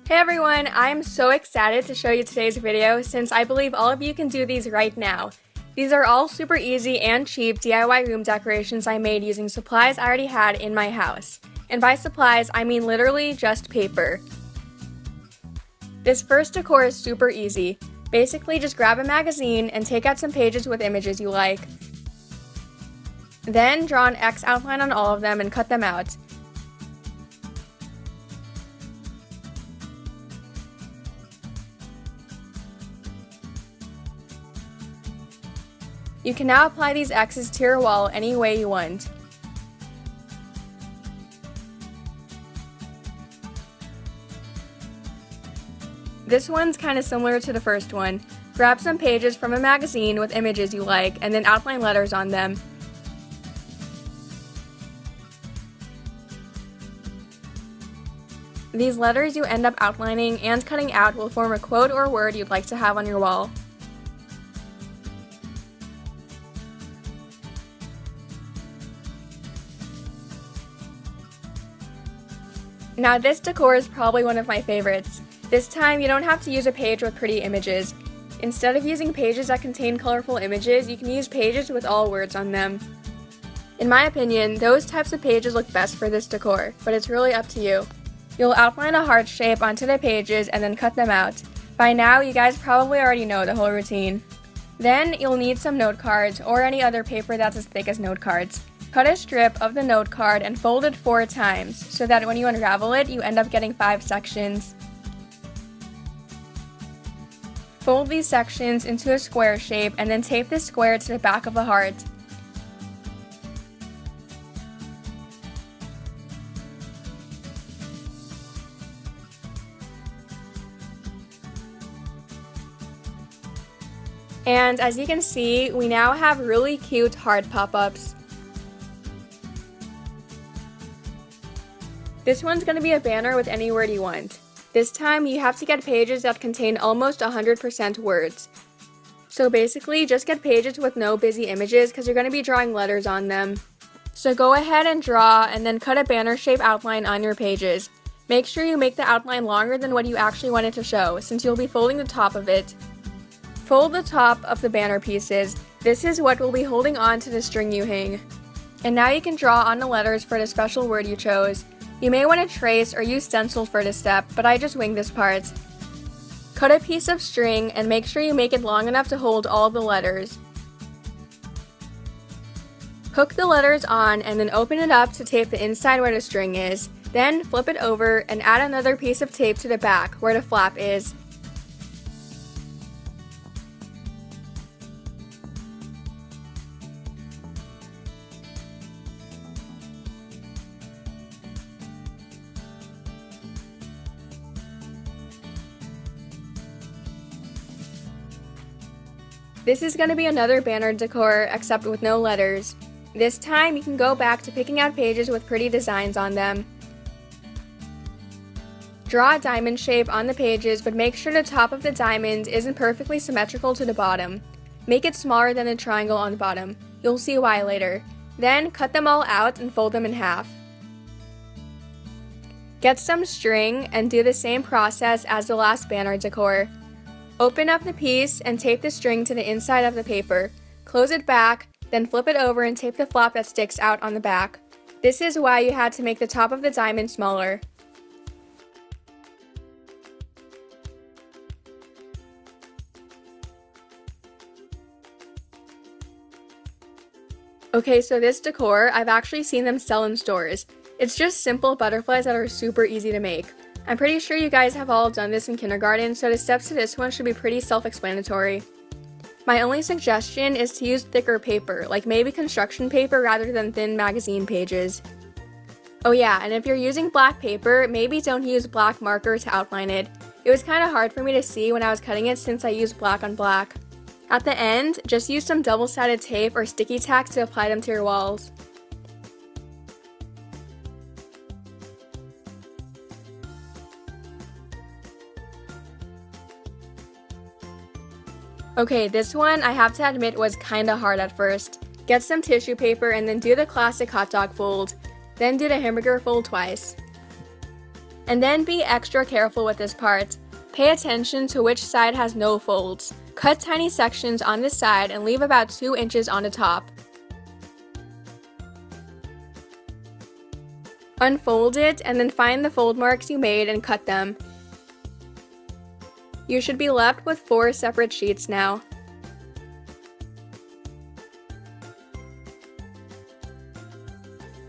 Hey everyone, I am so excited to show you today's video since I believe all of you can do these right now. These are all super easy and cheap DIY room decorations I made using supplies I already had in my house. And by supplies, I mean literally just paper. This first decor is super easy. Basically, just grab a magazine and take out some pages with images you like. Then draw an X outline on all of them and cut them out. You can now apply these X's to your wall any way you want. This one's kind of similar to the first one. Grab some pages from a magazine with images you like and then outline letters on them. These letters you end up outlining and cutting out will form a quote or word you'd like to have on your wall. Now this decor is probably one of my favorites. This time you don't have to use a page with pretty images. Instead of using pages that contain colorful images, you can use pages with all words on them. In my opinion, those types of pages look best for this decor, but it's really up to you. You'll outline a heart shape onto the pages and then cut them out. By now, you guys probably already know the whole routine. Then you'll need some note cards or any other paper that's as thick as note cards. Cut a strip of the note card and fold it 4 times, so that when you unravel it, you end up getting 5 sections. Fold these sections into a square shape and then tape the square to the back of the heart. And as you can see, we now have really cute heart pop-ups. This one's going to be a banner with any word you want. This time you have to get pages that contain almost 100% words. So basically just get pages with no busy images because you're going to be drawing letters on them. So go ahead and draw and then cut a banner shape outline on your pages. Make sure you make the outline longer than what you actually want it to show since you'll be folding the top of it. Fold the top of the banner pieces. This is what will be holding on to the string you hang. And now you can draw on the letters for the special word you chose. You may want to trace or use stencil for this step, but I just winged this part. Cut a piece of string and make sure you make it long enough to hold all the letters. Hook the letters on and then open it up to tape the inside where the string is. Then flip it over and add another piece of tape to the back where the flap is. This is going to be another banner decor, except with no letters. This time, you can go back to picking out pages with pretty designs on them. Draw a diamond shape on the pages, but make sure the top of the diamond isn't perfectly symmetrical to the bottom. Make it smaller than the triangle on the bottom. You'll see why later. Then, cut them all out and fold them in half. Get some string and do the same process as the last banner decor. Open up the piece and tape the string to the inside of the paper. Close it back, then flip it over and tape the flap that sticks out on the back. This is why you had to make the top of the diamond smaller. Okay, so this decor, I've actually seen them sell in stores. It's just simple butterflies that are super easy to make. I'm pretty sure you guys have all done this in kindergarten, so the steps to this one should be pretty self-explanatory. My only suggestion is to use thicker paper, like maybe construction paper rather than thin magazine pages. Oh yeah, and if you're using black paper, maybe don't use black marker to outline it. It was kind of hard for me to see when I was cutting it since I used black on black. At the end, just use some double-sided tape or sticky tack to apply them to your walls. Okay, this one I have to admit was kinda hard at first. Get some tissue paper and then do the classic hot dog fold. Then do the hamburger fold twice. And then be extra careful with this part. Pay attention to which side has no folds. Cut tiny sections on this side and leave about 2 inches on the top. Unfold it and then find the fold marks you made and cut them. You should be left with 4 separate sheets now.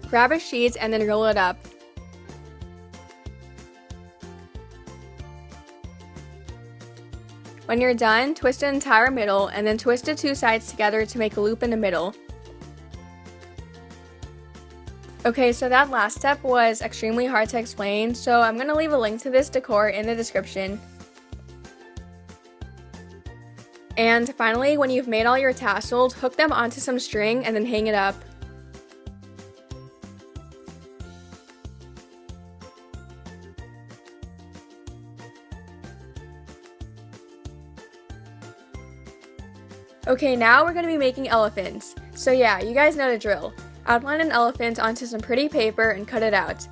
Grab a sheet and then roll it up. When you're done, twist the entire middle and then twist the 2 sides together to make a loop in the middle. Okay, so that last step was extremely hard to explain, so I'm going to leave a link to this decor in the description. And finally, when you've made all your tassels, hook them onto some string and then hang it up. Okay, now we're going to be making elephants. So yeah, you guys know the drill. Outline an elephant onto some pretty paper and cut it out.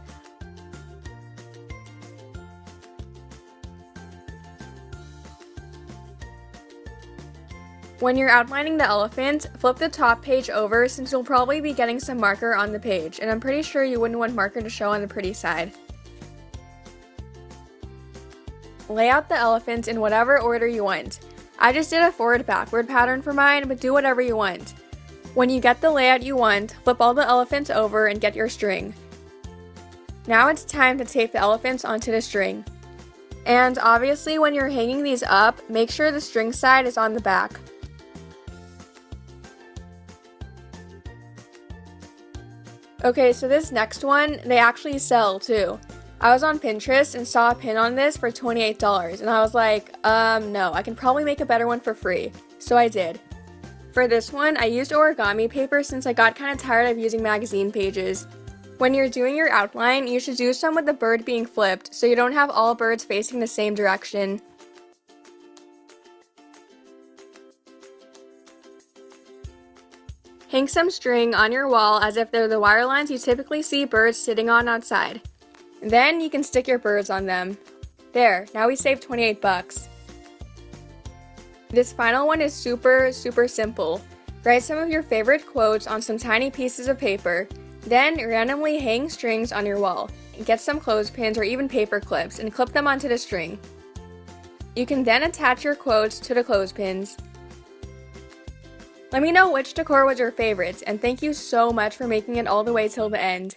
When you're outlining the elephant, flip the top page over since you'll probably be getting some marker on the page, and I'm pretty sure you wouldn't want marker to show on the pretty side. Lay out the elephant in whatever order you want. I just did a forward-backward pattern for mine, but do whatever you want. When you get the layout you want, flip all the elephants over and get your string. Now it's time to tape the elephants onto the string. And obviously when you're hanging these up, make sure the string side is on the back. Okay, so this next one, they actually sell too. I was on Pinterest and saw a pin on this for $28, and I was like, no, I can probably make a better one for free. So I did. For this one, I used origami paper since I got kind of tired of using magazine pages. When you're doing your outline, you should do some with the bird being flipped, so you don't have all birds facing the same direction. Hang some string on your wall as if they're the wire lines you typically see birds sitting on outside. Then you can stick your birds on them. There, now we saved 28 bucks. This final one is super simple. Write some of your favorite quotes on some tiny pieces of paper, then randomly hang strings on your wall. Get some clothespins or even paper clips and clip them onto the string. You can then attach your quotes to the clothespins. Let me know which decor was your favorite, and thank you so much for making it all the way till the end.